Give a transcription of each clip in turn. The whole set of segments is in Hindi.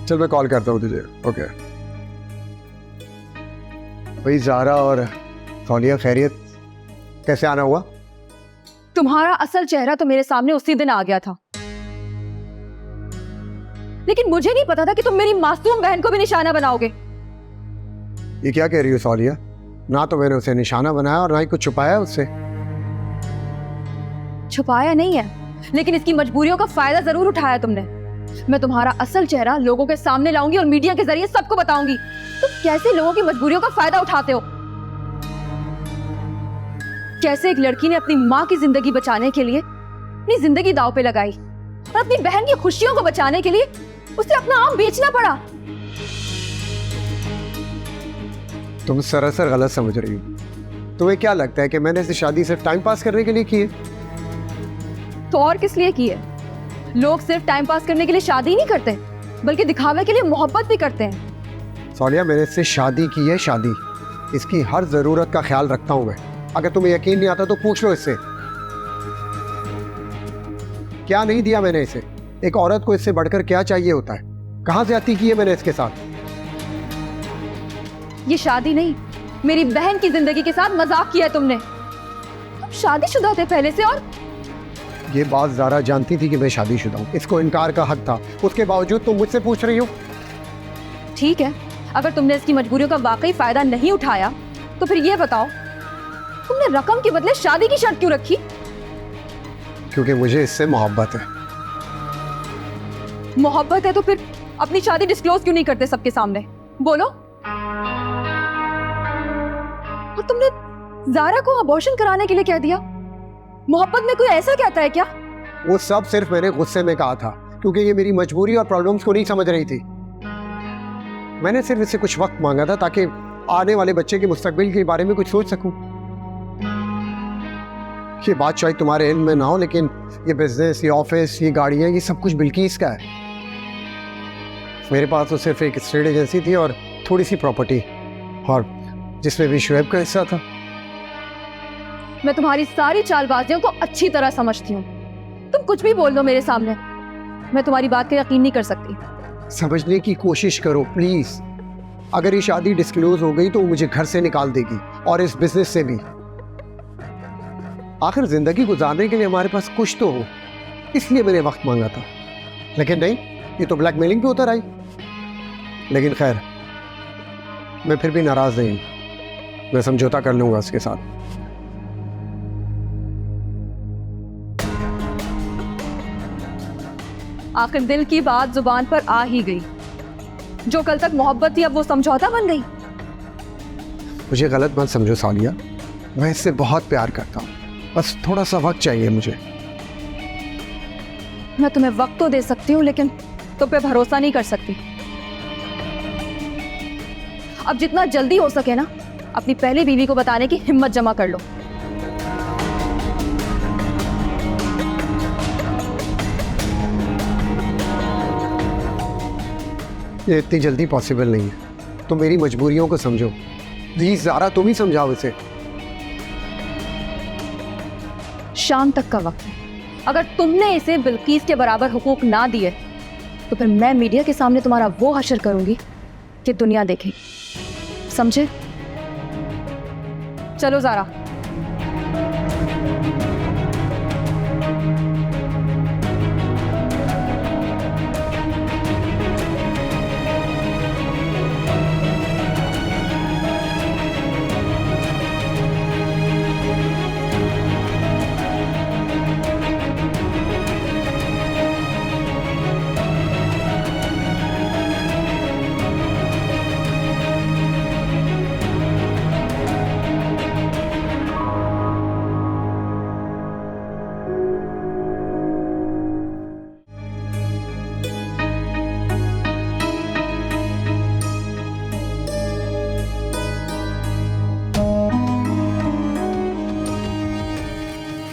चल मैं कॉल करता हूँ तुझे। ओके भाई, ज़ारा और सोनिया खैरियत? कैसे आना हुआ? तुम्हारा असल चेहरा तो मेरे सामने उसी दिन आ गया था, लेकिन मुझे नहीं पता था कि तुम मेरी मासूम बहन को भी निशाना बनाओगे। ये क्या कह रही हो सोनिया? ना तो मैंने उसे निशाना बनाया और ना ही कुछ छुपाया उससे। छुपाया नहीं है, लेकिन इसकी मजबूरियों का फायदा जरूर उठाया तुमने। मैं तुम्हारा असल चेहरा लोगों के सामने लाऊंगी और मीडिया के जरिए सबको बताऊंगी तुम कैसे लोगों की मजबूरियों का फायदा उठाते हो। कैसे एक लड़की ने अपनी माँ की जिंदगी बचाने के लिए अपनी जिंदगी दांव पे लगाई और अपनी बहन की खुशियों को बचाने के लिए उसे अपना आम बेचना पड़ा। तुम सरासर गलत समझ रही हो। तुम्हें क्या लगता है कि मैंने इसे शादी सिर्फ टाइम पास करने के लिए की है? तो और किस लिए की है? लोग सिर्फ टाइम पास करने के लिए शादी नहीं करते, बल्कि दिखावे के लिए मोहब्बत भी करते हैं। सोनिया, मैंने इससे शादी की है, शादी। इसकी हर जरूरत का ख्याल रखता हूं मैं। अगर तुम्हें यकीन नहीं आता तो पूछ लो इससे। क्या नहीं दिया मैंने इसे? एक औरत को इससे बढ़कर क्या चाहिए होता है? कहां ज्यादती की है मैंने इसके साथ? ये शादी नहीं, मेरी बहन की जिंदगी के साथ मजाक किया है तुमने। तुम शादीशुदा थे पहले से, और ये बात ज़ारा जानती थी कि मैं शादीशुदा हूं। इसको इनकार का हक था, उसके बावजूद तुम मुझसे पूछ रही हो। ठीक है, अगर तुमने इसकी मजबूरियों का वाकई फायदा नहीं उठाया तो फिर ये बताओ तुमने रकम के बदले शादी की शर्त क्यों रखी? क्योंकि मुझे इससे मोहब्बत है। मोहब्बत है तो फिर अपनी शादी डिस्क्लोज क्यों नहीं करते सबके सामने? बोलो। और तुमने ज़ारा को अबॉर्शन कराने के लिए कह दिया। मोहब्बत में कोई ऐसा कहता है क्या? वो सब सिर्फ मैंने गुस्से में कहा था, क्योंकि ये मेरी मजबूरी और प्रॉब्लम्स को नहीं समझ रही थी। मैंने सिर्फ इससे कुछ वक्त मांगा था ताकि आने वाले बच्चे के मुस्तकबिल के बारे में कुछ सोच सकूं। ये बात शायद तुम्हारे इल्म में ना हो, लेकिन ये बिजनेस, ये ऑफिस, ये गाड़ियां, ये सब कुछ बिल्किस का है। मेरे पास तो सिर्फ एक स्टेट एजेंसी थी और थोड़ी सी प्रॉपर्टी, और जिसमें भी शुएब का हिस्सा था। मैं तुम्हारी सारी चालबाजियों को अच्छी तरह समझती हूँ। तुम कुछ भी बोल दो मेरे सामने, मैं तुम्हारी बात का यकीन नहीं कर सकती। समझने की कोशिश करो प्लीज। अगर ये शादी डिस्क्लोज हो गई तो वो मुझे घर से निकाल देगी और इस बिजनेस से भी। आखिर जिंदगी गुजारने के लिए हमारे पास कुछ तो हो, इसलिए मैंने वक्त मांगा था। लेकिन नहीं, ये तो ब्लैकमेलिंग पे उतर आई। लेकिन खैर, मैं फिर भी नाराज नहीं हूं। मैं समझौता कर लूंगा उसके साथ। आखिर दिल की बात जुबान पर आ ही गई। जो कल तक मोहब्बत थी अब वो समझौता बन गई। मुझे गलत मत समझो सालिया, मैं इससे बहुत प्यार करता हूँ। बस थोड़ा सा वक्त चाहिए मुझे। मैं तुम्हें वक्त तो दे सकती हूँ, लेकिन तुम पे भरोसा नहीं कर सकती। अब जितना जल्दी हो सके ना, अपनी पहली बीवी को बताने की हिम्मत जमा कर लो। ये इतनी जल्दी पॉसिबल नहीं है। तुम मेरी मजबूरियों को समझो प्लीज। ज़ारा, तुम ही समझाओ इसे। शाम तक का वक्त है। अगर तुमने इसे बिल्किस के बराबर हुकूक ना दिए तो फिर मैं मीडिया के सामने तुम्हारा वो हशर करूंगी कि दुनिया देखेगी। समझे? चलो ज़ारा।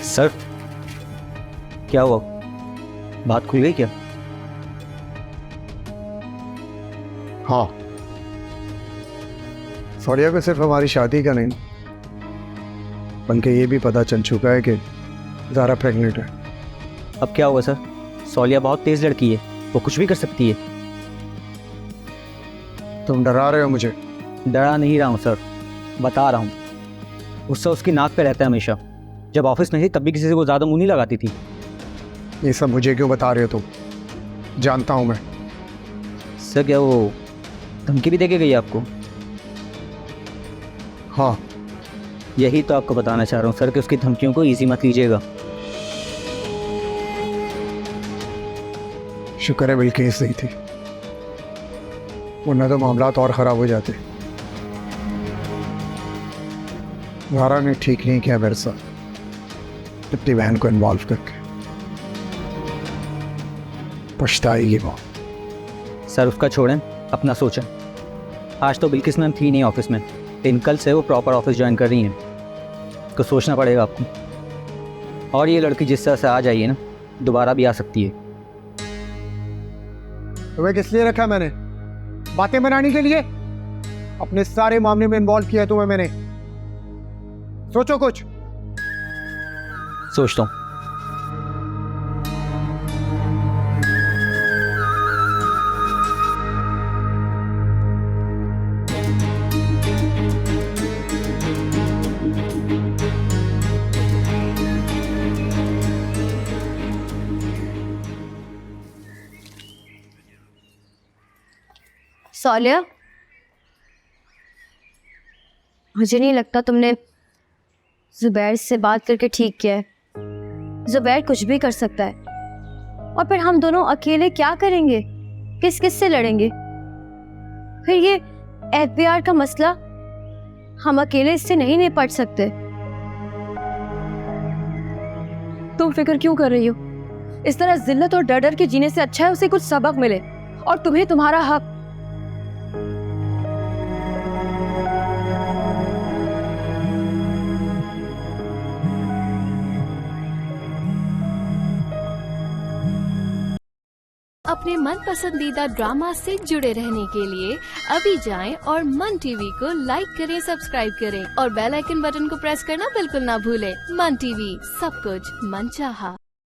सर, क्या हुआ? बात खुल गई क्या? हाँ, सोनिया को सिर्फ हमारी शादी का नहीं बल्कि ये भी पता चल चुका है कि ज़ारा प्रेग्नेंट है। अब क्या हुआ सर? सोलिया बहुत तेज लड़की है, वो कुछ भी कर सकती है। तुम डरा रहे हो मुझे? डरा नहीं रहा हूँ सर, बता रहा हूँ। गुस्सा उसकी नाक पे रहता है हमेशा। जब ऑफिस में थी तब भी किसी से वो ज़्यादा मुंह नहीं लगाती थी। ये सब मुझे क्यों बता रहे हो तुम? जानता हूँ मैं। सर क्या वो धमकी भी दे के गई आपको? हाँ, यही तो आपको बताना चाह रहा हूँ सर कि उसकी धमकियों को ईजी मत लीजिएगा। शुक्र है बिल्किस नहीं थी, वरना तो मामला और ख़राब हो जाते। ज़ारा ने ठीक नहीं किया मेरे साथ, अपनी बहन को इन्वॉल्व करके। पछताएगी वो। सर उसका छोड़ें, अपना सोचें। आज तो बिल्किस मैम थी नहीं ऑफिस में, लेकिन कल से वो प्रॉपर ऑफिस ज्वाइन कर रही हैं। तो सोचना पड़ेगा आपको। और ये लड़की जिस तरह से आ जाइए ना, दोबारा भी आ सकती है। तुम्हें किस लिए रखा मैंने? बातें बनाने के लिए? अपने सारे मामले में इन्वॉल्व किया है तुम्हें मैंने। सोचो कुछ। सोचता हूँ। सालिया, मुझे नहीं लगता तुमने जुबैर से बात करके ठीक किया है। जुबैर कुछ भी कर सकता है, और फिर हम दोनों अकेले क्या करेंगे? किस किस से लड़ेंगे? फिर ये एफबीआर का मसला हम अकेले इससे नहीं निपट सकते। तुम फिक्र क्यों कर रही हो? इस तरह जिल्लत और डर डर के जीने से अच्छा है उसे कुछ सबक मिले, और तुम्हें तुम्हारा हक। अपने मन पसंदीदा ड्रामा से जुड़े रहने के लिए अभी जाएं और मन टीवी को लाइक करें, सब्सक्राइब करें और बेल आइकन बटन को प्रेस करना बिल्कुल ना भूलें। मन टीवी, सब कुछ मनचाहा।